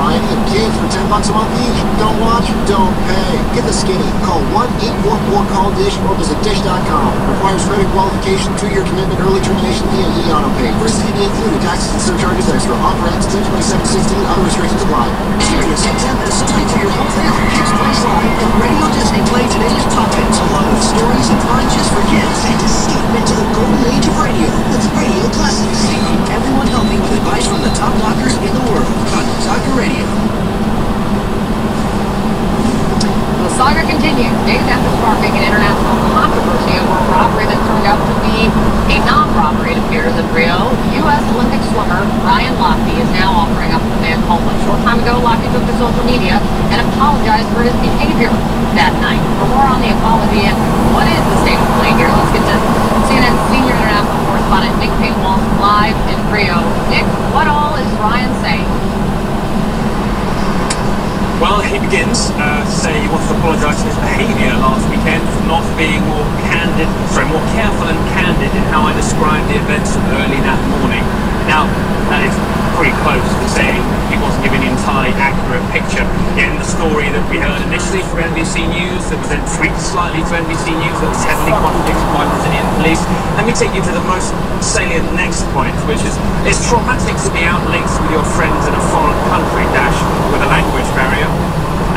Ryan and Gabe for $10 a month each. Don't watch, don't pay. Get the skinny. Call 1-844-CALL-DISH or visit dish.com. Requires credit qualification, 2-year commitment, early termination via e-auto pay. First CD included, taxes and surcharges extra. Offer ends 10/27/16. Other restrictions apply. Sirius XM has something for your whole family. Kids Place Live and Radio Disney play today's top hits along with stories and fun just for kids. And escape into the golden age of radio with Radio Classics. Keeping everyone healthy with advice from the top doctors in the world on Talker Radio. The saga continues. Days after sparking an international controversy over a robbery that turned out to be a non-robbery, it appears, in Rio, U.S. Olympic swimmer Ryan Lochte is now offering up the man home. A short time ago, Lochte took to social media and apologized for his behavior that night. For more on the apology and what is the state of play here, let's get to CNN senior international correspondent Nick Painwall live in Rio. Nick, what all is Ryan saying? Well, he begins to say he wants to apologise for his behaviour last weekend for not being more careful and candid in how I described the events early that morning. Now, that is pretty close to saying he wasn't giving an entirely accurate picture. In the story that we heard initially from NBC News, that was then tweaked slightly to NBC News, that was heavily contradicted by Brazilian police. Let me take you to the most salient next point, which is, it's traumatic to be out late with your friends in a foreign country, with a language barrier,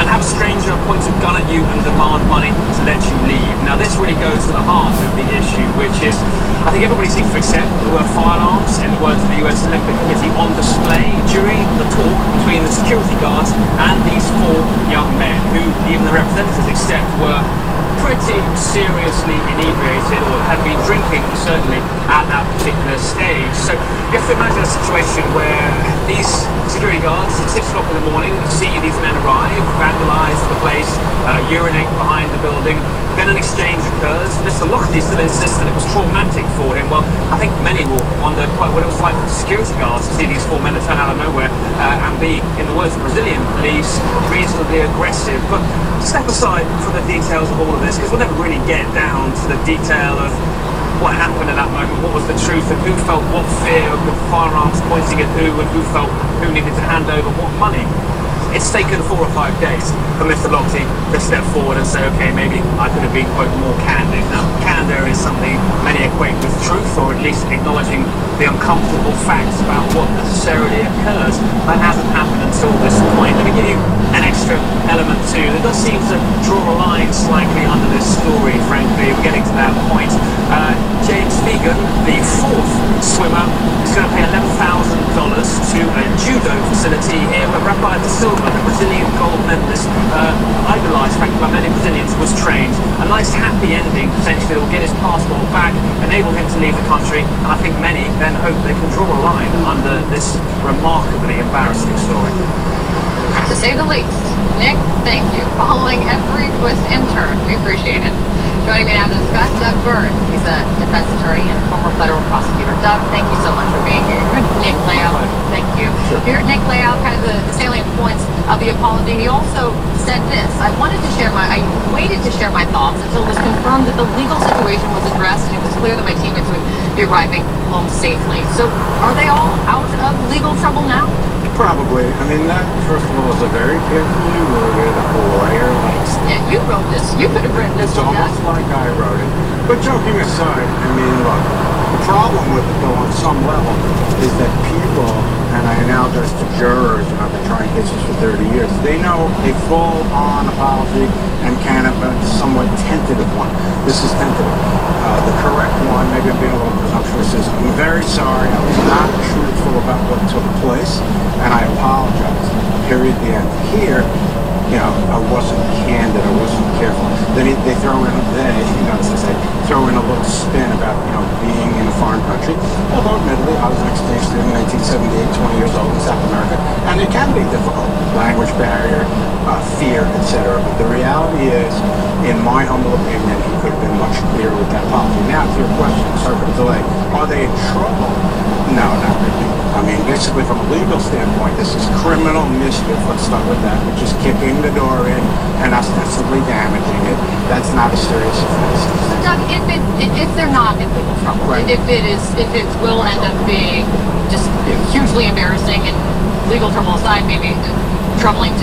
and have a stranger point a gun at you and demand money to let you leave. Now this really goes to the heart of the issue, which is, I think everybody seems to accept there were firearms, in the words of the US Olympic Committee, on display during the talk between the security guards and these 4 young men, who even the representatives accept were pretty seriously inebriated or had been drinking, certainly, at that particular stage. So you have to imagine a situation where these security guards at 6 o'clock in the morning see these men arrive, vandalise the place, urinate behind the building. Then an exchange occurs. Mr. Lochte still insists that it was traumatic for him. Well, I think many will wonder quite what it was like for the security guards to see these 4 men that turn out of nowhere and be, in the words of Brazilian police, reasonably aggressive. But step aside from the details of all of this, because we'll never really get down to the detail of what happened at that moment, what was the truth, and who felt what fear of the firearms pointing at who, and who felt who needed to hand over what money. It's taken 4 or 5 days for Mr. Lochte to step forward and say, okay, maybe I could have been, quote, more candid. Now, candor is something many equate with truth, or at least acknowledging the uncomfortable facts about what necessarily occurs. That hasn't happened until this point. Let me give you an extra element too. It does seem to draw a line slightly under this story, frankly. We're getting to that point. James Fegan, the 4th swimmer, is going to pay $11,000 to a judo facility here where Rafael da Silva, the Brazilian gold medalist, idolised, frankly, by many Brazilians, was trained. A nice happy ending, potentially, that will get his passport back, enable him to leave the country, and I think many then hope they can draw a line under this remarkably embarrassing story. To say the least. Nick, thank you. Following every twist and turn. We appreciate it. Joining me now to discuss, Doug Byrne. He's a defense attorney and former federal prosecutor. Doug, thank you so much for being here. Nick, lay out. Thank you. Sure. Here, Nick, lay out kind of the salient points of the apology. He also said this: I waited to share my thoughts until it was confirmed that the legal situation was addressed and it was clear that my teammates would be arriving home safely. So, are they all out of legal trouble now? Probably. I mean, that, first of all, is a very carefully worded lawyer-like statement. Yeah, you wrote this. You could have written this. It's almost like I wrote it. But joking aside, I mean, look, the problem with it, though, on some level, is that people, and I analogize to jurors, and I've been trying cases for 30 years, they know a full-on apology and kind of a somewhat tentative one. This is tentative. The correct one, maybe I'm being a little presumptuous, is I'm very sorry, I was not truthful about what took place, and I apologize. Period. The end. Here, I wasn't candid, I wasn't careful. Then they throw in, since they throw in a little spin about, being in a foreign country. Although, admittedly, I was an exchange student in 1978, 20 years old in South America, and it can be difficult. Language barrier, fear, etc. But the reality is, in my humble opinion, he could have been much clearer with that apology. Now, to your question, sorry for the delay, are they in trouble? No, not really. I mean, basically, from a legal standpoint, this is criminal mischief. Let's start with that, which is kicking the door in and ostensibly damaging it. That's not a serious offense. So, Doug, if they're not in legal trouble, right, if it will end up being just hugely embarrassing, and legal trouble aside, maybe troubling